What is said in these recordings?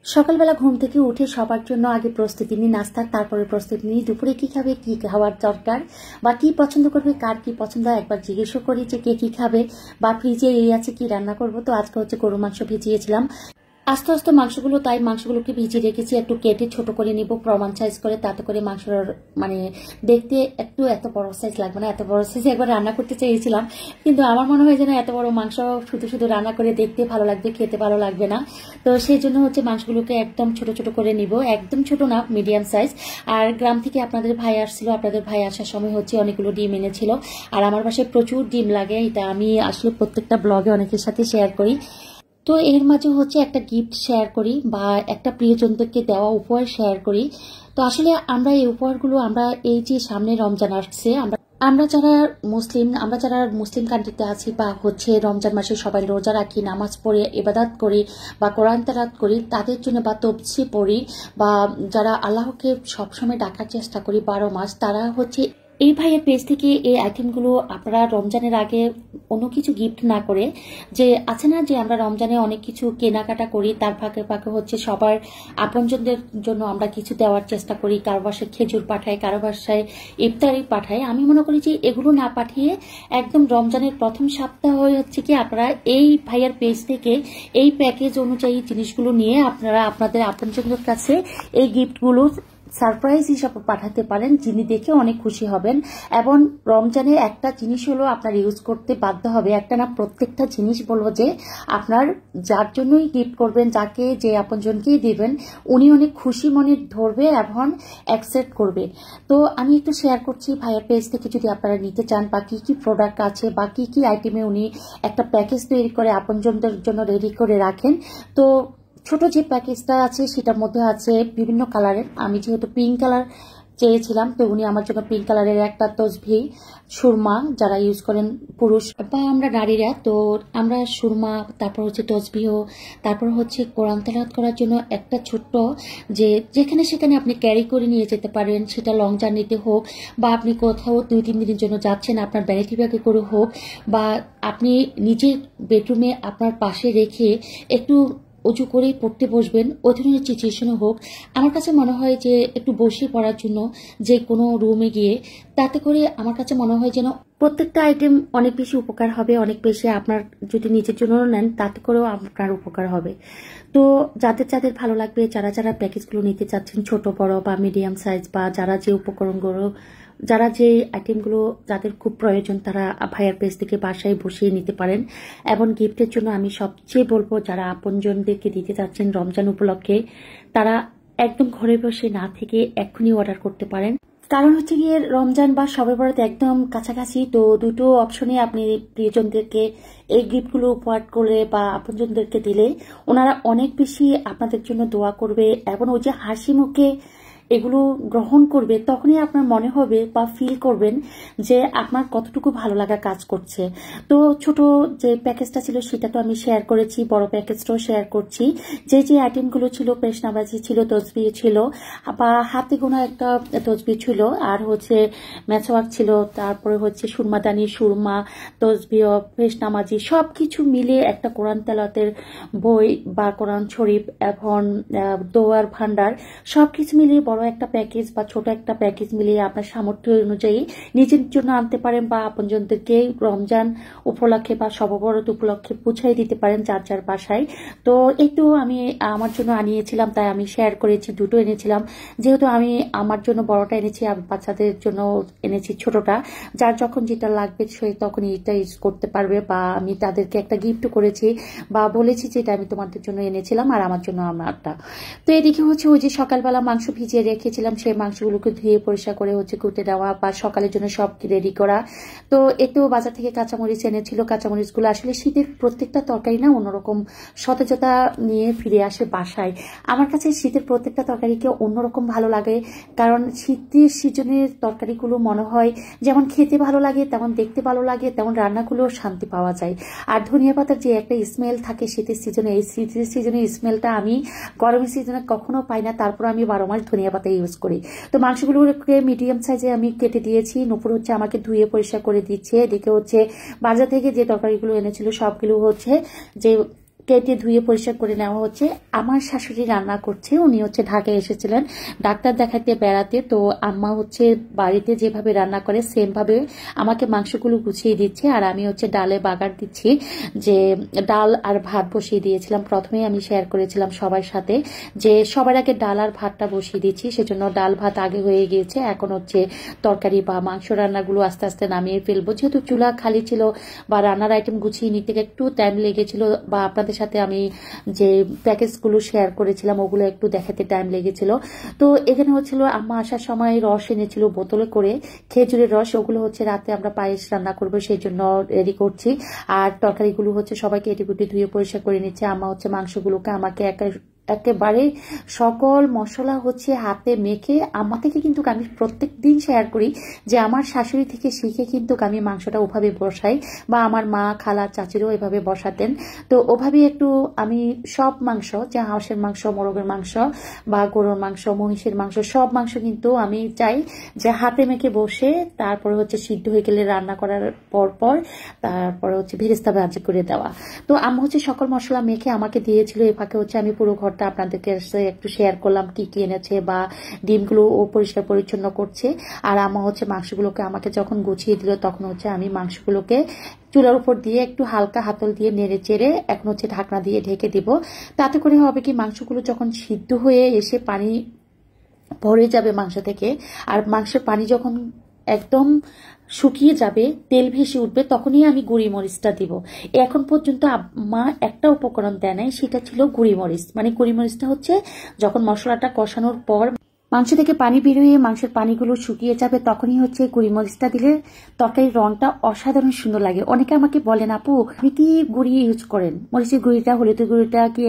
সকালবেলা ঘুম থেকে উঠে সবার জন্য আগে প্রস্তুতি নিই নাস্তার, তারপরে প্রস্তুতি নিই দুপুরে কি খাবে, কি খাওয়ার দরকার বা কি পছন্দ করবে, কার কি পছন্দ একবার জিজ্ঞেসও করি যে কে কি খাবে বা ফ্রিজে এই আছে কি রান্না করব। তো আজকে হচ্ছে গরু মাংস ভিজিয়েছিলাম আস্তে আস্তে মাংসগুলো, তাই মাংসগুলোকে ভিজিয়ে রেখেছি, একটু কেটে ছোট করে নিব প্রমাণ সাইজ করে, তাতে করে মাংসের মানে দেখতে একটু এত বড় সাইজ লাগবে না। এত বড় সাইজ একবার রান্না করতে চেয়েছিলাম, কিন্তু আমার মনে হয় যেন এত বড় মাংস শুধু শুধু রান্না করে দেখতে ভালো লাগবে, খেতে ভালো লাগবে না। তো সেই জন্য হচ্ছে মাংসগুলোকে একদম ছোট ছোট করে নিব, একদম ছোট না, মিডিয়াম সাইজ। আর গ্রাম থেকে আপনাদের ভাই আসছিল, আপনাদের ভাই আসার সময় হচ্ছে অনেকগুলো ডিম এনেছিল। আর আমার বাসায় প্রচুর ডিম লাগে, এটা আমি আসলে প্রত্যেকটা ব্লগে অনেকের সাথে শেয়ার করি। তো এর মাঝে হচ্ছে একটা গিফট শেয়ার করি বা একটা প্রিয়জনদেরকে দেওয়া উপহার শেয়ার করি। তো আসলে আমরা এই উপহারগুলো, আমরা এই যে সামনে রমজান আসছে, আমরা যারা মুসলিম কান্ট্রিতে আছি বা হচ্ছে রমজান মাসে সবাই রোজা রাখি, নামাজ পড়ে ইবাদত করি বা কোরআন তেলাওয়াত করি, তাদের জন্য বা তফসির পড়ি বা যারা আল্লাহকে সবসময় ডাকার চেষ্টা করি 12 মাস, তারা হচ্ছে এই ভাইয়ের পেজ থেকে এই আইটেমগুলো আপনারা রমজানের আগে অন্য কিছু গিফট না করে, যে আছে না যে আমরা রমজানে অনেক কিছু কেনাকাটা করি, তার ফাঁকে ফাঁকে হচ্ছে সবার আপনজনদের জন্য আমরা কিছু দেওয়ার চেষ্টা করি, কারো বাসায় খেজুর পাঠাই, কারো বাসায় ইফতারি পাঠাই। আমি মনে করি যে এগুলো না পাঠিয়ে একদম রমজানের প্রথম সপ্তাহ হচ্ছে কি আপনারা এই ভাইয়ের পেজ থেকে এই প্যাকেজ অনুযায়ী জিনিসগুলো নিয়ে আপনারা আপনাদের আপনজনদের কাছে এই গিফটগুলো সারপ্রাইজ হিসাবে পাঠাতে পারেন, যিনি দেখে অনেক খুশি হবেন। এবং রমজানে একটা জিনিস হলো আপনার ইউজ করতে বাধ্য হবে, একটা না প্রত্যেকটা জিনিস বলবো যে আপনার যার জন্যই গিফট করবেন, যাকে যে আপনজনকেই দিবেন, উনি অনেক খুশি মনে ধরবে এবং অ্যাকসেপ্ট করবে। তো আমি একটু শেয়ার করছি ভাইয়ের পেজ থেকে, যদি আপনারা নিতে চান বা কি কি প্রোডাক্ট আছে বা কি কি আইটেমে উনি একটা প্যাকেজ তৈরি করে আপনজনদের জন্য রেডি করে রাখেন। তো ছোট যে প্যাকেজটা আছে সেটার মধ্যে আছে বিভিন্ন কালারের, আমি যেহেতু পিঙ্ক কালার চেয়েছিলাম, তো উনি আমার জন্য পিঙ্ক কালারের একটা তসবি সুরমা, যারা ইউজ করেন পুরুষ বা আমরা নারীরা, তো আমরা সুরমা, তারপর হচ্ছে তসবিহ, তারপর হচ্ছে কোরআন তেলাওয়াত করার জন্য একটা ছোট্ট, যে যেখানে সেখানে আপনি ক্যারি করে নিয়ে যেতে পারেন, সেটা লং জার্নিতে হোক বা আপনি কোথাও 2-3 দিনের জন্য যাচ্ছেন আপনার ভ্যানিটি ব্যাগে করে হোক, বা আপনি নিজের বেডরুমে আপনার পাশে রেখে একটু উঁচু করেই পড়তে বসবেন, ওই ধরনের সিচুয়েশনে হোক, আমার কাছে মনে হয় যে একটু বসে পড়ার জন্য যে কোনো রুমে গিয়ে, তাতে করে আমার কাছে মনে হয় যেন প্রত্যেকটা আইটেম অনেক বেশি উপকার হবে, অনেক বেশি আপনার যদি নিজের জন্য নেন তাতে করেও আপনার উপকার হবে। তো যাদের যাদের ভালো লাগবে, যারা যারা প্যাকেজগুলো নিতে চাচ্ছেন, ছোট বড় বা মিডিয়াম সাইজ, বা যারা যে উপকরণগুলো, যারা যে আইটেমগুলো যাদের খুব প্রয়োজন, তারা ভাইয়ার পেজ থেকে বাসায় বসিয়ে নিতে পারেন। এবং গিফটের জন্য আমি সবচেয়ে বলবো, যারা আপনজনদেরকে দিতে চাচ্ছেন রমজান উপলক্ষে, তারা একদম ঘরে বসে না থেকে এক্ষুনি অর্ডার করতে পারেন। কারণ হচ্ছে গিয়ে রমজান বা শবে বরাত একদম কাছাকাছি, তো দুটো অপশনে আপনি প্রিয়জনদেরকে এই গিফটগুলো উপহার করে বা আপনজনদেরকে দিলে ওনারা অনেক বেশি আপনাদের জন্য দোয়া করবে এবং ওই যে হাসি মুখে এগুলো গ্রহণ করবে, তখনই আপনার মনে হবে বা ফিল করবেন যে আপনার কতটুকু ভালো লাগা কাজ করছে। তো ছোট যে প্যাকেজটা ছিল সেটা তো আমি শেয়ার করেছি, বড় প্যাকেজটাও শেয়ার করছি। যে যে আইটেমগুলো ছিল, পেশনাবাজি ছিল, তসবি ছিল, বা হাতে গোনা একটা তসবি ছিল, আর হচ্ছে মেছওয়াক ছিল, তারপরে হচ্ছে সুরমাদানি, সুরমা, তসবি, পেশনামাজি, সবকিছু মিলে একটা কোরআন তেলাওয়াতের বই বা কোরআন শরীফ এবং দোয়ার ভান্ডার, সবকিছু মিলিয়ে বড় একটা প্যাকেজ বা ছোট একটা প্যাকেজ মিলিয়ে আপনার সামর্থ্য অনুযায়ী নিজের জন্য আনতে পারেন বা আপনজনদেরকে রমজান উপলক্ষে বা শবে বরাত উপলক্ষে পৌঁছাই দিতে পারেন যার যার বাসায়। তো এই তো আমি আমার জন্য আনিয়েছিলাম, তাই আমি শেয়ার করেছি, দুটো এনেছিলাম। যেহেতু আমি আমার জন্য বড়টা এনেছি, আর বাচ্চাদের জন্য এনেছি ছোটটা, যার যখন যেটা লাগবে সে তখন এটা ইউজ করতে পারবে। বা আমি তাদেরকে একটা গিফট করেছি বা বলেছি যে এটা আমি তোমাদের জন্য এনেছিলাম আর আমার জন্য আমারটা। তো এদিকে হচ্ছে ওই যে সকালবেলা মাংস ভিজিয়ে রেখেছিলাম, সেই মাংসগুলোকে ধুয়ে পরিষ্কার করে হচ্ছে কুটে দেওয়া বা সকালের জন্য সব রেডি করা। তো এতেও বাজার থেকে কাঁচামরিচ এনেছিল, কাঁচামরিচগুলো আসলে শীতের প্রত্যেকটা তরকারি না অন্যরকম সতেজতা নিয়ে ফিরে আসে বাসায়। আমার কাছে শীতের প্রত্যেকটা তরকারিকে অন্যরকম ভালো লাগে, কারণ শীতের সিজনের তরকারিগুলো মনে হয় যেমন খেতে ভালো লাগে, তেমন দেখতে ভালো লাগে, তেমন রান্নাগুলো শান্তি পাওয়া যায়। আর ধনিয়া পাতার যে একটা স্মেল থাকে শীতের সিজনে, এই শীতের সিজনের স্মেলটা আমি গরমের সিজনে কখনো পাই না, তারপর আমি 12 মাস ধনিয়া পাতা ইউজ করি। তো মাংসগুলোকে মিডিয়াম সাইজে আমি কেটে দিয়েছি, নুপুর হচ্ছে আমাকে ধুয়ে পরিষ্কার করে দিচ্ছে। এদিকে হচ্ছে বাজার থেকে যে তরকারিগুলো এনেছিল সবগুলো হচ্ছে যে কেটে ধুয়ে পরিষ্কার করে নেওয়া হচ্ছে। আমার শাশুড়ি রান্না করছে, উনি হচ্ছে ঢাকায় এসেছিলেন ডাক্তার দেখাতে বেড়াতে। তো আম্মা হচ্ছে বাড়িতে যেভাবে রান্না করে সেম ভাবে আমাকে মাংসগুলো গুছিয়ে দিচ্ছে, আর আমি হচ্ছে ডালে বাগার দিচ্ছি। যে ডাল আর ভাত বসিয়ে দিয়েছিলাম, প্রথমে আমি শেয়ার করেছিলাম সবার সাথে যে সবার আগে ডাল আর ভাতটা বসিয়ে দিচ্ছি, সেজন্য ডাল ভাত আগে হয়ে গিয়েছে। এখন হচ্ছে তরকারি বা মাংস রান্নাগুলো আস্তে আস্তে নামিয়ে ফেলবো, যেহেতু চুলা খালি ছিল বা রান্নার আইটেম গুছিয়ে নিতে একটু টাইম লেগেছিল, বা আপনাদের সাথে আমি যে প্যাকেজগুলো শেয়ার করেছিলাম ওগুলো একটু দেখাতে টাইম লেগেছিল। তো এখানে হচ্ছিল আম্মা আসার সময় রস এনেছিল বোতলে করে, খেজুরের রস, ওগুলো হচ্ছে রাতে আমরা পায়েস রান্না করবো সেই জন্য রেডি করছি। আর তরকারিগুলো হচ্ছে সবাইকে এটিকুটি ধুয়ে পরিষ্কার করে নিচ্ছে। আম্মা হচ্ছে মাংসগুলোকে আমাকে একেবারে সকল মশলা হচ্ছে হাতে মেখে, আম্মা থেকে কিন্তু আমি প্রত্যেক দিন শেয়ার করি যে আমার শাশুড়ি থেকে শিখে কিন্তু আমি মাংসটা ওভাবে বসাই, বা আমার মা খালা চাচিরও এভাবে বসাতেন। তো ওভাবে একটু আমি সব মাংস, যে হাঁসের মাংস, মোরগের মাংস বা গরুর মাংস, মহিষের মাংস, সব মাংস কিন্তু আমি চাই যে হাতে মেখে বসে তারপরে হচ্ছে সিদ্ধ হয়ে গেলে রান্না করার পর তারপরে হচ্ছে ভেরেস্তা ভাজি করে দেওয়া। তো আম্মা হচ্ছে সকল মশলা মেখে আমাকে দিয়েছিল। এ ফাঁকে হচ্ছে আমি পুরো ঘরটা আপনাদেরকে একটু শেয়ার করলাম কি কি এনেছে, বা ডিমগুলো ও পরিষ্কার পরিচ্ছন্ন করছে। আর আম্মা হচ্ছে মাংসগুলোকে আমাকে যখন গুছিয়ে দিল তখন হচ্ছে আমি মাংসগুলোকে চুলার উপর দিয়ে একটু হালকা হাতল দিয়ে নেড়ে চেড়ে এখন হচ্ছে ঢাকনা দিয়ে ঢেকে দিব। তাতে করে হবে কি, মাংসগুলো যখন সিদ্ধ হয়ে এসে পানি ভরে যাবে মাংস থেকে, আর মাংসের পানি যখন একদম শুকিয়ে যাবে, তেল ভেসে উঠবে, তখনই আমি গুঁড়ি মরিচটা দিব। এখন পর্যন্ত মা একটা উপকরণ দেয় নাই, সেটা ছিল গুঁড়ি মরিচ। মানে গুঁড়ি মরিচটা হচ্ছে যখন মশলাটা কষানোর পর মাংস থেকে পানি বেরোয়, মাংসের পানিগুলো শুকিয়ে যাবে, তখনই হচ্ছে গুঁড়ি মরিচটা দিলে তরকারির রংটা অসাধারণ সুন্দর লাগে। অনেকে আমাকে বলেন, আপু আপনি কি গুঁড়ি ইউজ করেন, মরিচের গুঁড়িটা, হলুদের গুঁড়িটা কি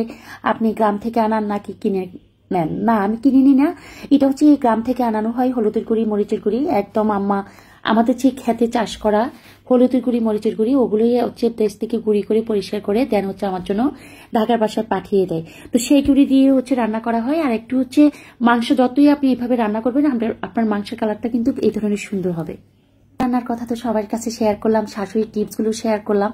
আপনি গ্রাম থেকে আনান নাকি কিনে নেন? না, আমি কিনে নিই না, এটা হচ্ছে গ্রাম থেকে আনানো হয় হলুদের গুঁড়ি, মরিচের গুঁড়ি। একদম আম্মা আমাদের যে খেতে চাষ করা হলুদের গুঁড়ি, মরিচের গুঁড়ি, ওগুলোই হচ্ছে দেশ থেকে গুঁড়ি করে পরিষ্কার করে দেন হচ্ছে আমার জন্য ঢাকার বাসায় পাঠিয়ে দেয়। তো সেই গুঁড়ি দিয়ে হচ্ছে রান্না করা হয়। আর একটু হচ্ছে মাংস যতই আপনি এভাবে রান্না করবেন, আপনার মাংসের কালারটা কিন্তু এই ধরনের সুন্দর হবে। রান্নার কথা তো সবার কাছে শেয়ার করলাম, শাশুড়ির টিপসগুলো শেয়ার করলাম।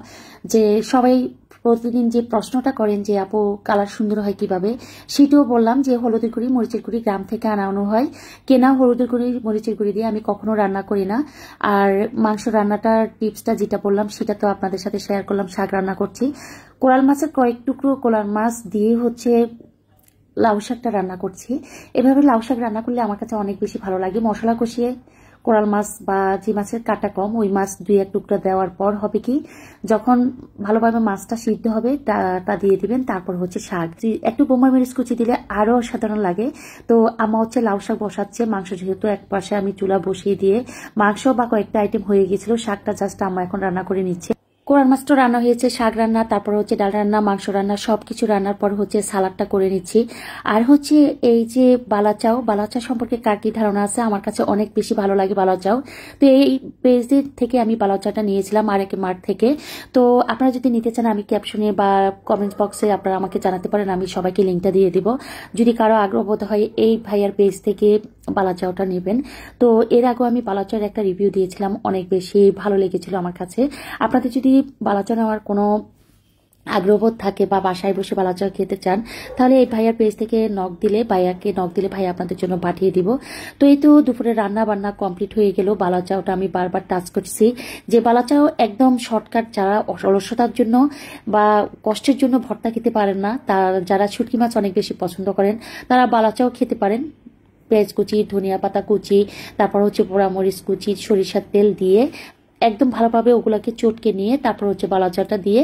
যে সবাই প্রতিদিন যে প্রশ্নটা করেন যে আপু কালার সুন্দর হয় কিভাবে, সেটাও বললাম যে হলুদের গুঁড়ি, মরিচের গুঁড়ি গ্রাম থেকে আনানো হয়। কেনা হলুদের গুঁড়ি, মরিচের গুঁড়ি দিয়ে আমি কখনো রান্না করি না। আর মাংস রান্নাটার টিপসটা যেটা বললাম সেটা তো আপনাদের সাথে শেয়ার করলাম। শাক রান্না করছি, কোরাল মাছের কয়েক টুকরো কোরাল মাছ দিয়ে হচ্ছে লাউ শাকটা রান্না করছি। এভাবে লাউ শাক রান্না করলে আমার কাছে অনেক বেশি ভালো লাগে। মশলা কষিয়ে কোরাল মাছ বা যে মাছের কাটা কম, ওই মাছ 2-1 টুকরা দেওয়ার পর হবে কি, যখন ভালোভাবে মাছটা সিদ্ধ হবে তা দিয়ে দিবেন। তারপর হচ্ছে শাক, একটু বোম্বাই মরিচ কুচি দিলে আরো অসাধারণ লাগে। তো আম্মা হচ্ছে লাউ শাক বসাচ্ছে। মাংস যেহেতু এক পাশে আমি চুলা বসিয়ে দিয়ে, মাংস বা কয়েকটা আইটেম হয়ে গেছিল, শাকটা জাস্ট আম্মা এখন রান্না করে নিচ্ছে। কোরাল মাছটা রান্না হয়েছে, শাক রান্না, তারপর হচ্ছে ডাল রান্না, মাংস রান্না, সবকিছু রান্নার পর হচ্ছে সালাদটা করে নিচ্ছি। আর হচ্ছে এই যে বালাচাও, বালাচা সম্পর্কে কার কি ধারণা আছে? আমার কাছে অনেক বেশি ভালো লাগে বালাচাও। তো এই পেজের থেকে আমি বালাচাটা নিয়েছিলাম আরেক মার্ট থেকে। তো আপনারা যদি নিতে চান আমি ক্যাপশনে বা কমেন্ট বক্সে আপনারা আমাকে জানাতে পারেন, আমি সবাইকে লিঙ্কটা দিয়ে দিব। যদি কারো আগ্রহ বোধ হয় এই ভাইয়ার পেজ থেকে বালাচাওটা নেবেন। তো এর আগেও আমি বালাচাওর একটা রিভিউ দিয়েছিলাম, অনেক বেশি ভালো লেগেছিল আমার কাছে। আপনাদের যদি বালাচাও নেওয়ার কোনো আগ্রহবোধ থাকে বা বাসায় বসে বালাচাও খেতে চান, তাহলে এই ভাইয়ার পেজ থেকে ভাইয়াকে নক দিলে ভাই আপনাদের জন্য পাঠিয়ে দিব। তো এই তো দুপুরে রান্না বান্না কমপ্লিট হয়ে গেল। বালাচাওটা আমি বারবার টাচ করছি যে বালাচাও একদম শর্টকাট, যারা অলসতার জন্য বা কষ্টের জন্য ভর্তা খেতে পারেন না, যারা শুটকি মাছ অনেক বেশি পছন্দ করেন, তারা বালাচাও খেতে পারেন। পেঁয়াজ কুচি, ধনিয়া পাতা কুচি, তারপর হচ্ছে পোড়ামরিচ কুচি, সরিষার তেল দিয়ে একদম ভালোভাবে ওগুলাকে চটকে নিয়ে তারপর হচ্ছে বালাচাটা দিয়ে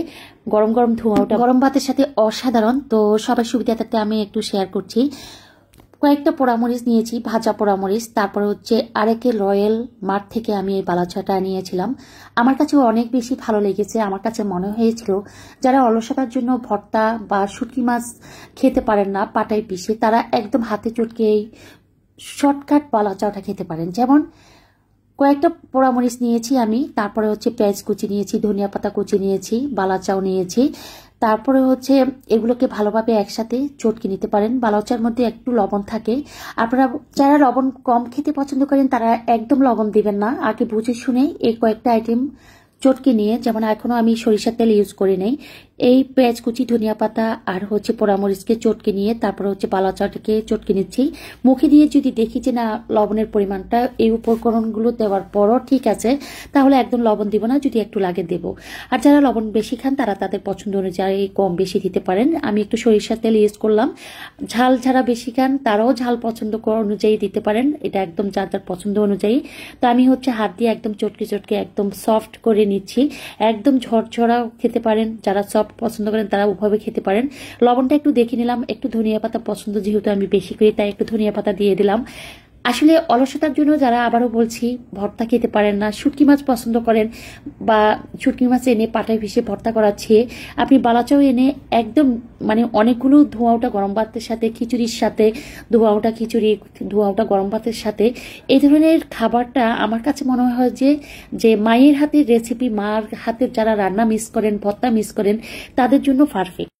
গরম গরম ধোঁয়াটা গরম ভাতের সাথে অসাধারণ। তো সবার সুবিধাটাতে আমি একটু শেয়ার করছি। কয়েকটা পোড়ামরিচ নিয়েছি, ভাজা পোড়ামরিচ, তারপর হচ্ছে আরেকে রয়্যাল মার্ট থেকে আমি এই বালাচাটা নিয়েছিলাম। আমার কাছে অনেক বেশি ভালো লেগেছে। আমার কাছে মনে হয়েছিল যারা অলসতার জন্য ভর্তা বা শুটকি মাছ খেতে পারেন না পাটায় পিষে, তারা একদম হাতে চটকে শর্টকাট বালাচাওটা খেতে পারেন। যেমন কয়েকটা পোড়ামরিচ নিয়েছি আমি, তারপরে হচ্ছে পেঁয়াজ কুচি নিয়েছি, ধনিয়া পাতা কুচি নিয়েছি, বালাচাও নিয়েছি, তারপরে হচ্ছে এগুলোকে ভালোভাবে একসাথে চটকে নিতে পারেন। বালাচার মধ্যে একটু লবণ থাকে, আপনারা যারা লবণ কম খেতে পছন্দ করেন তারা একদম লবণ দিবেন না। আগে বুঝে শুনে এই কয়েকটা আইটেম চটকে নিয়ে, যেমন এখনো আমি সরিষার তেল ইউজ করি নাই, এই পেঁয়াজ কুচি, ধনিয়া পাতা আর হচ্ছে পোড়ামরিচকে চটকে নিয়ে তারপর হচ্ছে বালাচাটাকে চটকে নিচ্ছি। মুখে দিয়ে যদি দেখি যে না লবণের পরিমাণটা এই উপকরণগুলো দেওয়ার পরও ঠিক আছে, তাহলে একদম লবণ দিব না, যদি একটু লাগে দেব। আর যারা লবণ বেশি খান তারা তাদের পছন্দ অনুযায়ী কম বেশি দিতে পারেন। আমি একটু সরিষার তেল ইউজ করলাম। ঝাল যারা বেশি খান তারাও ঝাল পছন্দ অনুযায়ী দিতে পারেন, এটা একদম যার যার পছন্দ অনুযায়ী। তো আমি হচ্ছে হাত দিয়ে একদম চটকে চটকে একদম সফট করে নিচ্ছি। একদম ঝরঝরাও খেতে পারেন, যারা সফট পছন্দ করেন তারা ওভাবে খেতে পারেন। লবণটা একটু দেখে নিলাম, একটু ধনিয়া পাতা পছন্দ যেহেতু আমি বেশি করি তাই একটু ধনিয়া পাতা দিয়ে দিলাম। আসলে অলসতার জন্য যারা, আবারও বলছি, ভর্তা খেতে পারেন না, শুটকি মাছ পছন্দ করেন বা শুটকি মাছ এনে পাটায় ভেসে ভর্তা করাচ্ছে, আপনি বালাচাও এনে একদম মানে অনেকগুলো ধোঁয়াওটা গরম ভাতের সাথে, খিচুড়ির সাথে ধোঁয়াওটা খিচুড়ি, ধোঁয়াওটা গরম ভাতের সাথে, এই ধরনের খাবারটা আমার কাছে মনে হয় যে মায়ের হাতের রেসিপি, মার হাতের যারা রান্না মিস করেন, ভর্তা মিস করেন, তাদের জন্য পারফেক্ট।